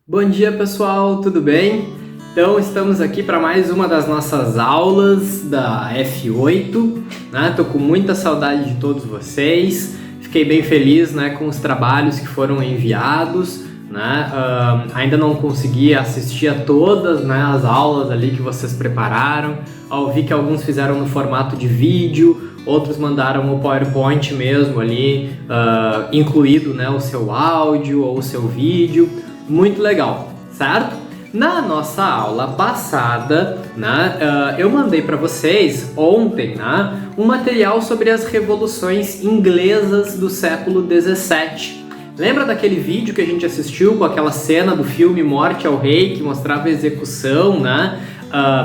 Bom dia, pessoal, tudo bem? Então, estamos aqui para mais uma das nossas aulas da F8, né? Tô com muita saudade de todos vocês, fiquei bem feliz, né, com os trabalhos que foram enviados, né? Ainda não consegui assistir a todas, né, as aulas ali que vocês prepararam. Vi que alguns fizeram no formato de vídeo, outros mandaram o PowerPoint mesmo ali, incluído, né, o seu áudio ou o seu vídeo. Muito legal, certo? Na nossa aula passada, né, eu mandei para vocês ontem, né, um material sobre as revoluções inglesas do século XVII. Lembra daquele vídeo que a gente assistiu com aquela cena do filme Morte ao Rei, que mostrava a execução, né,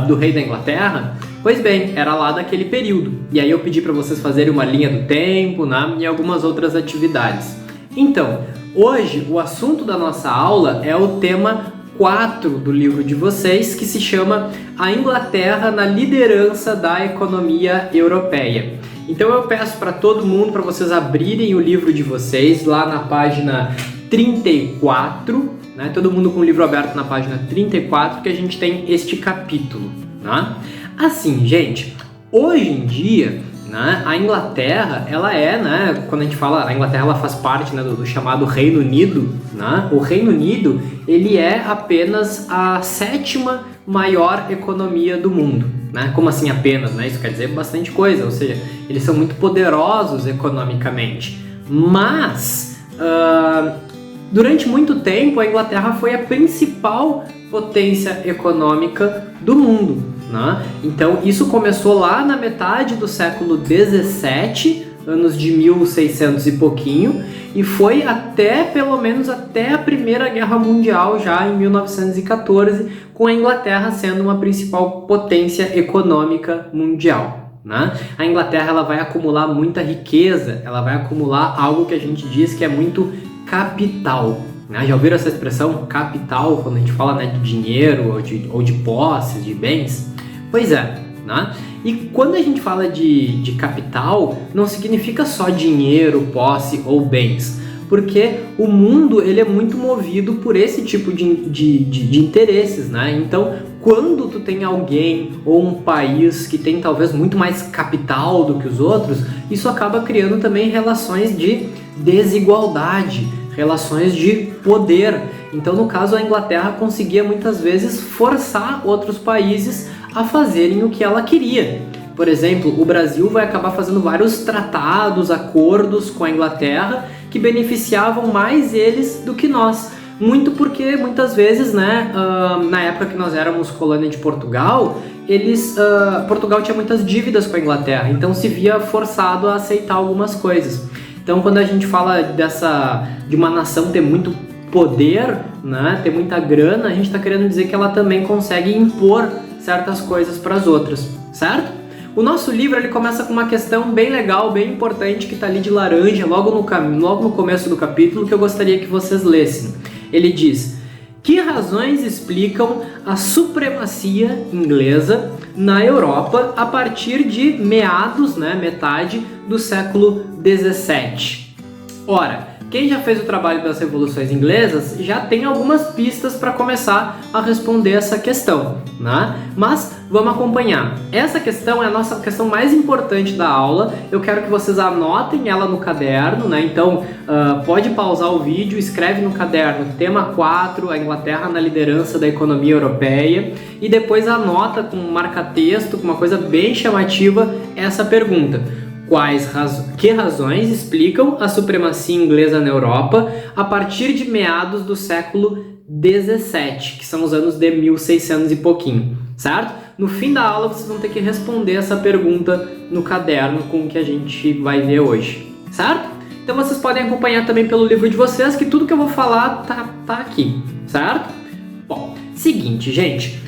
do rei da Inglaterra? Pois bem, era lá daquele período. E aí eu pedi para vocês fazerem uma linha do tempo, né, e algumas outras atividades. Então, hoje o assunto da nossa aula é o tema 4 do livro de vocês, que se chama A Inglaterra na Liderança da Economia Europeia. Então eu peço para todo mundo, para vocês abrirem o livro de vocês lá na página 34, né? Todo mundo com o livro aberto na página 34, que a gente tem este capítulo, né? Assim, gente, hoje em dia, né, a Inglaterra, ela é, né, quando a gente fala, a Inglaterra ela faz parte, né, do chamado Reino Unido, né? O Reino Unido, ele é apenas a 7ª maior economia do mundo, né? Como assim apenas, né? Isso quer dizer bastante coisa, ou seja, eles são muito poderosos economicamente, mas durante muito tempo a Inglaterra foi a principal potência econômica do mundo, né? Então isso começou lá na metade do século XVII, anos de 1600 e pouquinho, e foi pelo menos até a Primeira Guerra Mundial, já em 1914, com a Inglaterra sendo uma principal potência econômica mundial, né? A Inglaterra ela vai acumular muita riqueza, ela vai acumular algo que a gente diz que é muito capital. Já ouviram essa expressão capital quando a gente fala, né, de dinheiro ou de posses, de bens? Pois é, né? E quando a gente fala de capital, não significa só dinheiro, posse ou bens, porque o mundo ele é muito movido por esse tipo de interesses, né? Então, quando tu tem alguém ou um país que tem talvez muito mais capital do que os outros, isso acaba criando também relações de desigualdade, relações de poder. Então, no caso, a Inglaterra conseguia muitas vezes forçar outros países a fazerem o que ela queria. Por exemplo, o Brasil vai acabar fazendo vários tratados, acordos com a Inglaterra que beneficiavam mais eles do que nós. Muito porque, muitas vezes, né, na época que nós éramos colônia de Portugal, Portugal tinha muitas dívidas com a Inglaterra, então se via forçado a aceitar algumas coisas. Então, quando a gente fala de uma nação ter muito poder, né, ter muita grana, a gente está querendo dizer que ela também consegue impor certas coisas para as outras, certo? O nosso livro ele começa com uma questão bem legal, bem importante, que está ali de laranja, logo no começo do capítulo, que eu gostaria que vocês lessem. Ele diz: que razões explicam a supremacia inglesa na Europa a partir de meados, né, metade do século XVII? Ora, quem já fez o trabalho das revoluções inglesas já tem algumas pistas para começar a responder essa questão, né? Mas vamos acompanhar. Essa questão é a nossa questão mais importante da aula. Eu quero que vocês anotem ela no caderno, né? Então, pode pausar o vídeo, escreve no caderno tema 4, a Inglaterra na liderança da economia europeia, e depois anota com um marca-texto, com uma coisa bem chamativa, essa pergunta. Que razões explicam a supremacia inglesa na Europa a partir de meados do século XVII, que são os anos de 1600 e pouquinho, certo? No fim da aula vocês vão ter que responder essa pergunta no caderno com o que a gente vai ver hoje, certo? Então vocês podem acompanhar também pelo livro de vocês, que tudo que eu vou falar tá aqui, certo? Bom, seguinte, gente,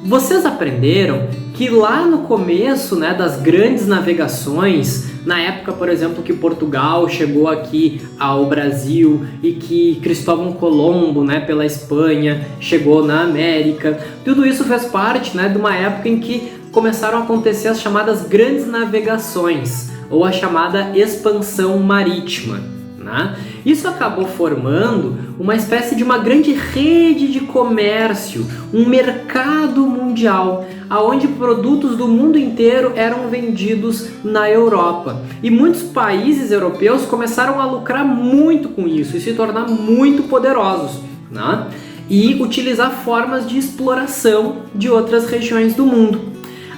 vocês aprenderam que lá no começo, né, das grandes navegações, na época, por exemplo, que Portugal chegou aqui ao Brasil e que Cristóvão Colombo, né, pela Espanha, chegou na América, tudo isso fez parte, né, de uma época em que começaram a acontecer as chamadas grandes navegações, ou a chamada expansão marítima, né? Isso acabou formando uma espécie de uma grande rede de comércio, um mercado mundial, onde produtos do mundo inteiro eram vendidos na Europa. E muitos países europeus começaram a lucrar muito com isso e se tornar muito poderosos, né? E utilizar formas de exploração de outras regiões do mundo.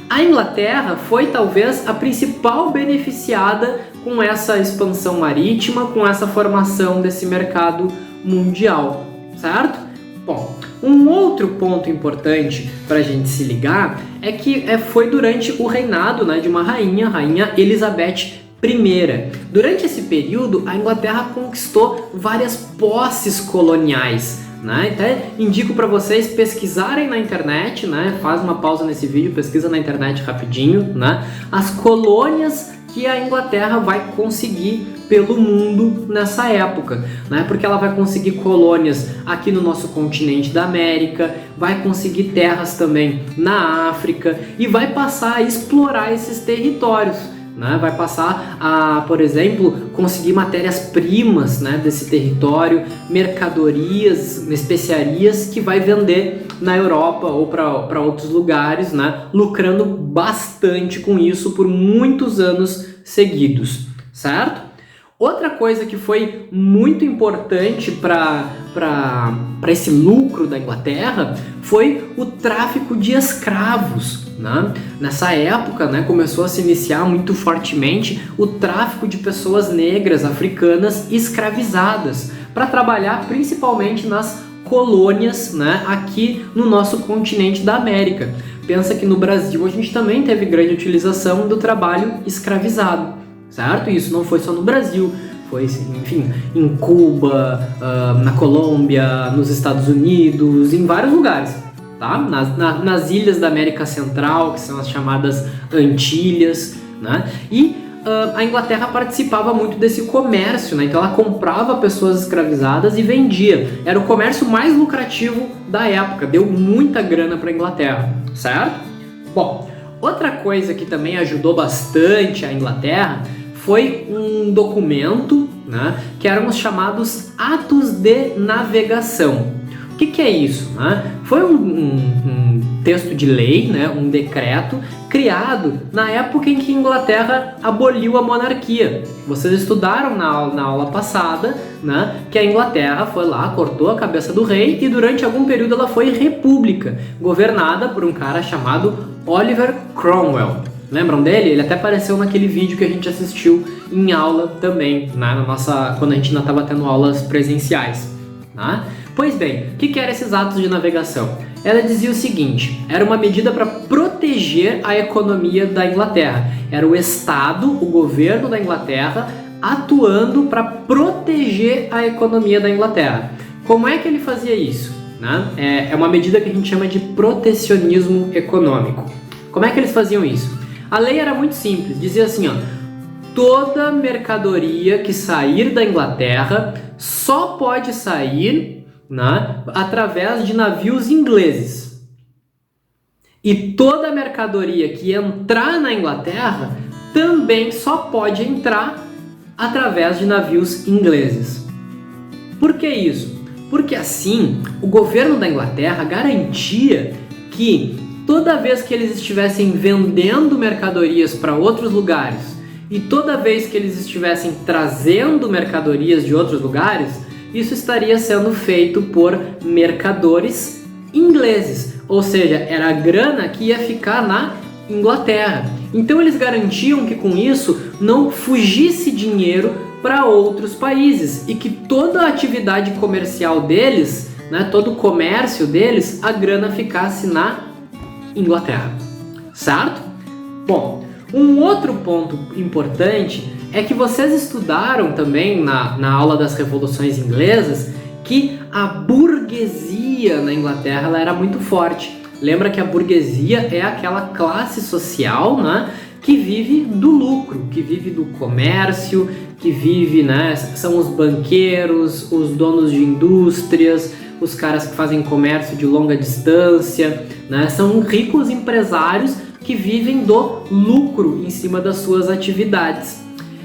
A Inglaterra foi talvez a principal beneficiada com essa expansão marítima, com essa formação desse mercado mundial, certo? Bom, um outro ponto importante para a gente se ligar é que foi durante o reinado, né, de uma rainha, Rainha Elizabeth I. Durante esse período, a Inglaterra conquistou várias posses coloniais, né? Até indico para vocês pesquisarem na internet, né? Faz uma pausa nesse vídeo, pesquisa na internet rapidinho, né? As colônias que a Inglaterra vai conseguir pelo mundo nessa época, né? Porque ela vai conseguir colônias aqui no nosso continente da América, vai conseguir terras também na África e vai passar a explorar esses territórios, né? Vai passar a, por exemplo, conseguir matérias-primas, né, desse território, mercadorias, especiarias que vai vender na Europa ou para outros lugares, né, lucrando bastante com isso por muitos anos seguidos, certo? Outra coisa que foi muito importante para esse lucro da Inglaterra foi o tráfico de escravos, né? Nessa época, né, começou a se iniciar muito fortemente o tráfico de pessoas negras africanas escravizadas para trabalhar principalmente nas colônias, né, aqui no nosso continente da América. Pensa que no Brasil a gente também teve grande utilização do trabalho escravizado, certo? Isso não foi só no Brasil, foi, enfim, em Cuba, na Colômbia, nos Estados Unidos, em vários lugares, tá? Nas ilhas da América Central, que são as chamadas Antilhas, né? E a Inglaterra participava muito desse comércio, né? Então ela comprava pessoas escravizadas e vendia. Era o comércio mais lucrativo da época, deu muita grana para a Inglaterra, certo? Bom, outra coisa que também ajudou bastante a Inglaterra foi um documento, né, que eram os chamados Atos de Navegação. O que é isso? Né? Foi um texto de lei, né, um decreto criado na época em que a Inglaterra aboliu a monarquia. Vocês estudaram na aula passada, né, que a Inglaterra foi lá, cortou a cabeça do rei e durante algum período ela foi república, governada por um cara chamado Oliver Cromwell. Lembram dele? Ele até apareceu naquele vídeo que a gente assistiu em aula também, né? Quando a gente ainda estava tendo aulas presenciais, né? Pois bem, o que eram esses atos de navegação? Ela dizia o seguinte: era uma medida para proteger a economia da Inglaterra. Era o Estado, o governo da Inglaterra, atuando para proteger a economia da Inglaterra. Como é que ele fazia isso? Né? É uma medida que a gente chama de protecionismo econômico. Como é que eles faziam isso? A lei era muito simples, dizia assim, ó: toda mercadoria que sair da Inglaterra só pode sair, né, através de navios ingleses. E toda mercadoria que entrar na Inglaterra também só pode entrar através de navios ingleses. Por que isso? Porque assim o governo da Inglaterra garantia que toda vez que eles estivessem vendendo mercadorias para outros lugares e toda vez que eles estivessem trazendo mercadorias de outros lugares, isso estaria sendo feito por mercadores ingleses, ou seja, era a grana que ia ficar na Inglaterra. Então eles garantiam que com isso não fugisse dinheiro para outros países e que toda a atividade comercial deles, né, todo o comércio deles, a grana ficasse na Inglaterra, certo? Bom, um outro ponto importante é que vocês estudaram também na aula das revoluções inglesas que a burguesia na Inglaterra ela era muito forte. Lembra que a burguesia é aquela classe social, né, que vive do lucro, que vive do comércio, que vive, né, são os banqueiros, os donos de indústrias, os caras que fazem comércio de longa distância, né? São ricos empresários que vivem do lucro em cima das suas atividades.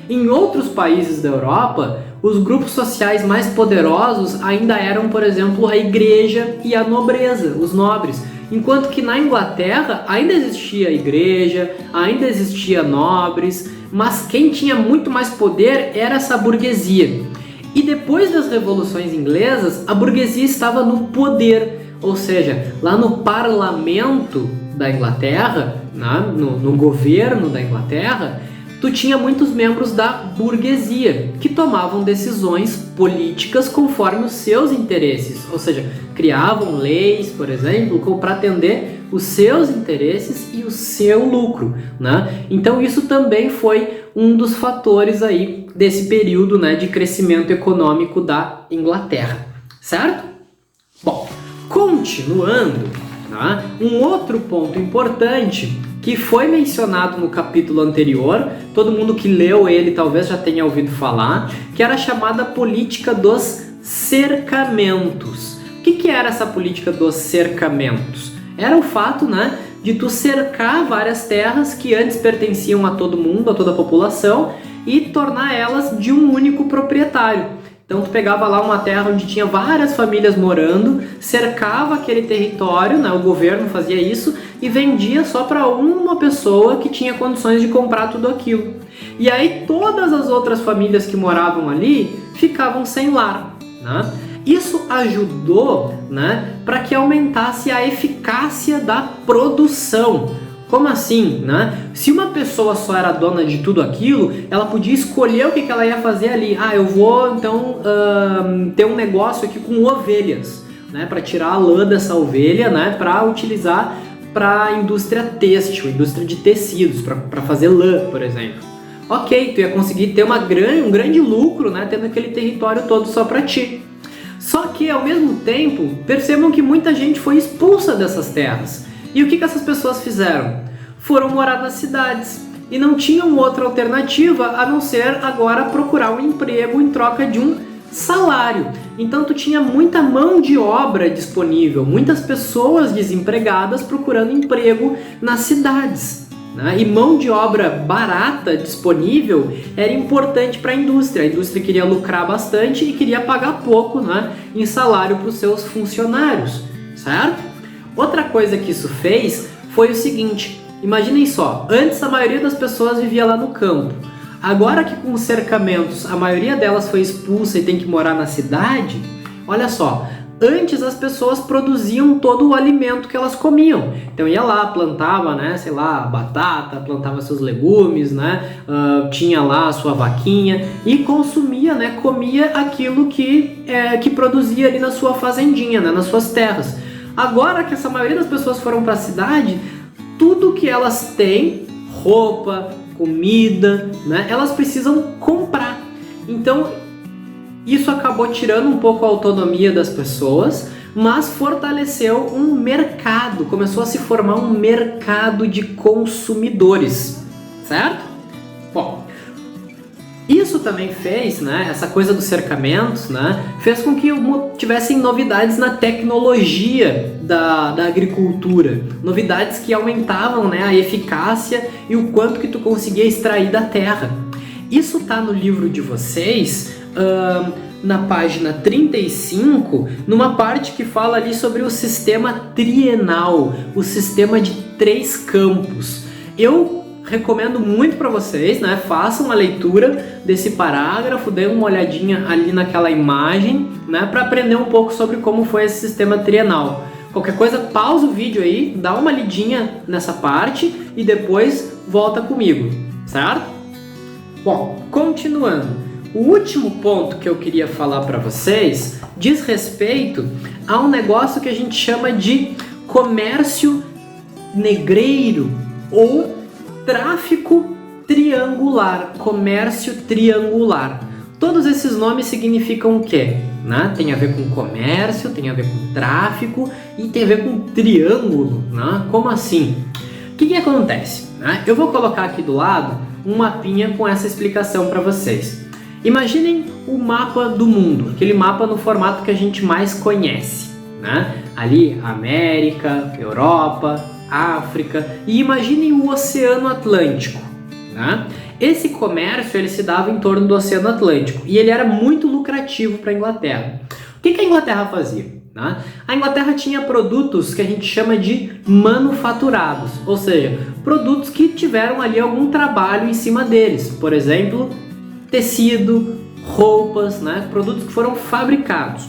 Em outros países da Europa, os grupos sociais mais poderosos ainda eram, por exemplo, a igreja e a nobreza, os nobres. Enquanto que na Inglaterra ainda existia a igreja, ainda existia nobres, mas quem tinha muito mais poder era essa burguesia. E depois das revoluções inglesas, a burguesia estava no poder, ou seja, lá no parlamento da Inglaterra, né, no governo da Inglaterra, tu tinha muitos membros da burguesia que tomavam decisões políticas conforme os seus interesses, ou seja, criavam leis, por exemplo, para atender os seus interesses e o seu lucro, né? Então isso também foi um dos fatores aí desse período, né, de crescimento econômico da Inglaterra, certo? Bom, continuando, né, um outro ponto importante que foi mencionado no capítulo anterior, todo mundo que leu ele talvez já tenha ouvido falar, que era a chamada política dos cercamentos. O que era essa política dos cercamentos? Era o fato, né, de tu cercar várias terras que antes pertenciam a todo mundo, a toda a população, e tornar elas de um único proprietário. Então tu pegava lá uma terra onde tinha várias famílias morando, cercava aquele território, né, o governo fazia isso, e vendia só para uma pessoa que tinha condições de comprar tudo aquilo. E aí todas as outras famílias que moravam ali ficavam sem lar, né? Isso ajudou, né, para que aumentasse a eficácia da produção. Como assim, né? Se uma pessoa só era dona de tudo aquilo, ela podia escolher o que ela ia fazer ali. Ah, eu vou então ter um negócio aqui com ovelhas, né, para tirar a lã dessa ovelha, né, para utilizar para a indústria têxtil, indústria de tecidos, para fazer lã, por exemplo. Ok, tu ia conseguir ter um grande lucro, né, tendo aquele território todo só para ti. Só que, ao mesmo tempo, percebam que muita gente foi expulsa dessas terras. E o que essas pessoas fizeram? Foram morar nas cidades e não tinham outra alternativa a não ser agora procurar um emprego em troca de um salário. Então tu tinha muita mão de obra disponível, muitas pessoas desempregadas procurando emprego nas cidades, né? E mão de obra barata disponível era importante para a indústria queria lucrar bastante e queria pagar pouco, né, em salário para os seus funcionários, certo? Outra coisa que isso fez foi o seguinte, imaginem só, antes a maioria das pessoas vivia lá no campo, agora que com os cercamentos a maioria delas foi expulsa e tem que morar na cidade, olha só, antes as pessoas produziam todo o alimento que elas comiam. Então ia lá, plantava, né, sei lá, batata, plantava seus legumes, né, tinha lá a sua vaquinha e consumia, né, comia aquilo que produzia ali na sua fazendinha, né, nas suas terras. Agora que essa maioria das pessoas foram para a cidade, tudo que elas têm, roupa, comida, né, elas precisam comprar. Então isso acabou tirando um pouco a autonomia das pessoas, mas fortaleceu um mercado, começou a se formar um mercado de consumidores, certo? Bom, isso também fez, né, essa coisa dos cercamentos, né, fez com que tivessem novidades na tecnologia da agricultura, novidades que aumentavam, né, a eficácia e o quanto que tu conseguia extrair da terra. Isso tá no livro de vocês, na página 35, numa parte que fala ali sobre o sistema trienal, o sistema de 3 campos. Eu recomendo muito para vocês, né? Façam a leitura desse parágrafo, deem uma olhadinha ali naquela imagem, né? Para aprender um pouco sobre como foi esse sistema trienal. Qualquer coisa, pausa o vídeo aí, dá uma lidinha nessa parte e depois volta comigo, certo? Bom, continuando. O último ponto que eu queria falar para vocês diz respeito a um negócio que a gente chama de comércio negreiro ou tráfico triangular, comércio triangular. Todos esses nomes significam o quê? Né? Tem a ver com comércio, tem a ver com tráfico e tem a ver com triângulo. Né? Como assim? O que acontece? Né? Eu vou colocar aqui do lado um mapinha com essa explicação para vocês. Imaginem o mapa do mundo, aquele mapa no formato que a gente mais conhece, né? Ali, América, Europa, África, e imaginem o Oceano Atlântico, né? Esse comércio ele se dava em torno do Oceano Atlântico e ele era muito lucrativo para a Inglaterra. O que a Inglaterra fazia? Né? A Inglaterra tinha produtos que a gente chama de manufaturados, ou seja, produtos que tiveram ali algum trabalho em cima deles. Por exemplo, tecido, roupas, né? Produtos que foram fabricados.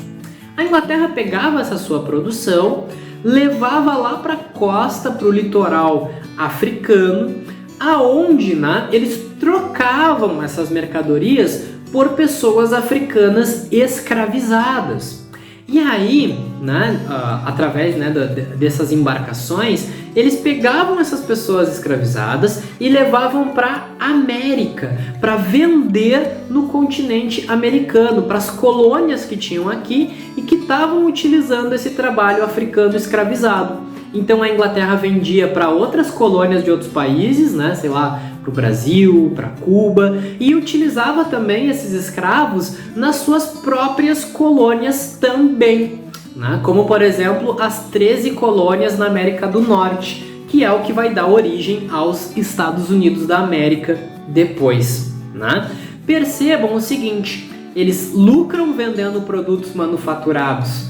A Inglaterra pegava essa sua produção, levava lá para a costa, para o litoral africano, aonde, né, eles trocavam essas mercadorias por pessoas africanas escravizadas. E aí, né, através, né, dessas embarcações, eles pegavam essas pessoas escravizadas e levavam para a América, para vender no continente americano, para as colônias que tinham aqui e que estavam utilizando esse trabalho africano escravizado. Então a Inglaterra vendia para outras colônias de outros países, né, sei lá, para o Brasil, para Cuba, e utilizava também esses escravos nas suas próprias colônias também, né, como por exemplo as 13 colônias na América do Norte, que é o que vai dar origem aos Estados Unidos da América depois, né? Percebam o seguinte, eles lucram vendendo produtos manufaturados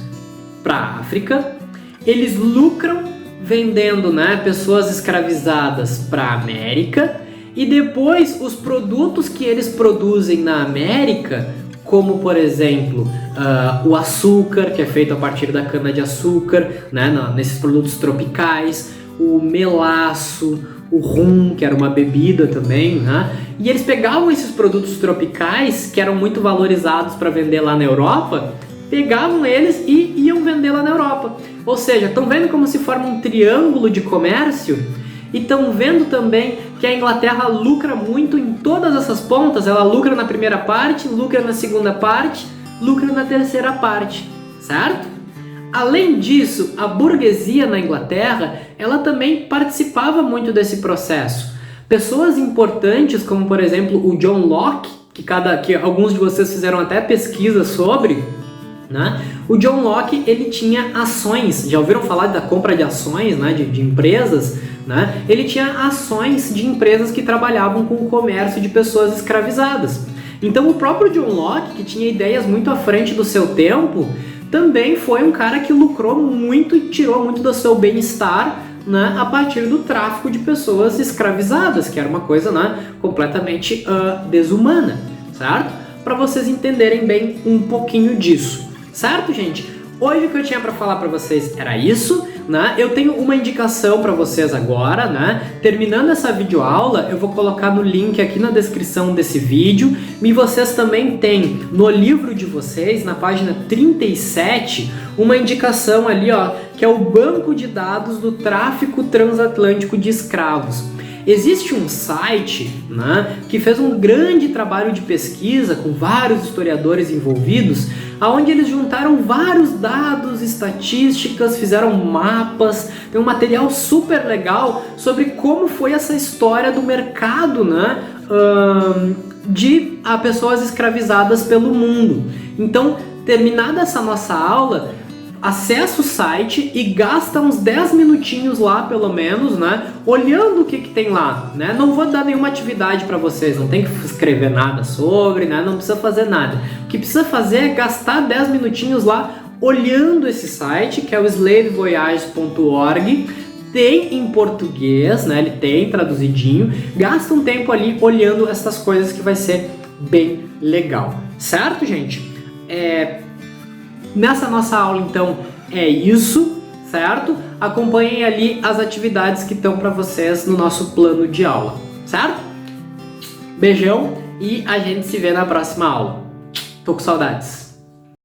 para a África, eles lucram vendendo, né, pessoas escravizadas para a América, e depois os produtos que eles produzem na América, como por exemplo o açúcar, que é feito a partir da cana-de-açúcar, né, nesses produtos tropicais, o melaço, o rum, que era uma bebida também, né? E eles pegavam esses produtos tropicais, que eram muito valorizados para vender lá na Europa, pegavam eles e iam vender lá na Europa. Ou seja, estão vendo como se forma um triângulo de comércio? E estão vendo também que a Inglaterra lucra muito em todas essas pontas. Ela lucra na primeira parte, lucra na segunda parte, lucra na terceira parte, certo? Além disso, a burguesia na Inglaterra, ela também participava muito desse processo. Pessoas importantes, como por exemplo o John Locke, que alguns de vocês fizeram até pesquisa sobre, né? O John Locke, ele tinha ações. Já ouviram falar da compra de ações, né, de empresas? Né? Ele tinha ações de empresas que trabalhavam com o comércio de pessoas escravizadas. Então o próprio John Locke, que tinha ideias muito à frente do seu tempo, também foi um cara que lucrou muito e tirou muito do seu bem-estar, né, a partir do tráfico de pessoas escravizadas, que era uma coisa, né, completamente desumana, certo? Para vocês entenderem bem um pouquinho disso, certo, gente? Hoje o que eu tinha para falar para vocês era isso, né? Eu tenho uma indicação para vocês agora, né? Terminando essa videoaula, eu vou colocar no link aqui na descrição desse vídeo, e vocês também têm no livro de vocês, na página 37, uma indicação ali, ó, que é o banco de dados do tráfico transatlântico de escravos. Existe um site, né, que fez um grande trabalho de pesquisa com vários historiadores envolvidos, onde eles juntaram vários dados, estatísticas, fizeram mapas, tem um material super legal sobre como foi essa história do mercado, né, de pessoas escravizadas pelo mundo. Então, terminada essa nossa aula, acessa o site e gasta uns 10 minutinhos lá, pelo menos, né, olhando o que tem lá, né? Não vou dar nenhuma atividade para vocês, não tem que escrever nada sobre, né? Não precisa fazer nada. O que precisa fazer é gastar 10 minutinhos lá olhando esse site, que é o slavevoyage.org. Tem em português, né? Ele tem traduzidinho. Gasta um tempo ali olhando essas coisas que vai ser bem legal, certo, gente? Nessa nossa aula, então, é isso, certo? Acompanhem ali as atividades que estão para vocês no nosso plano de aula, certo? Beijão e a gente se vê na próxima aula. Tô com saudades.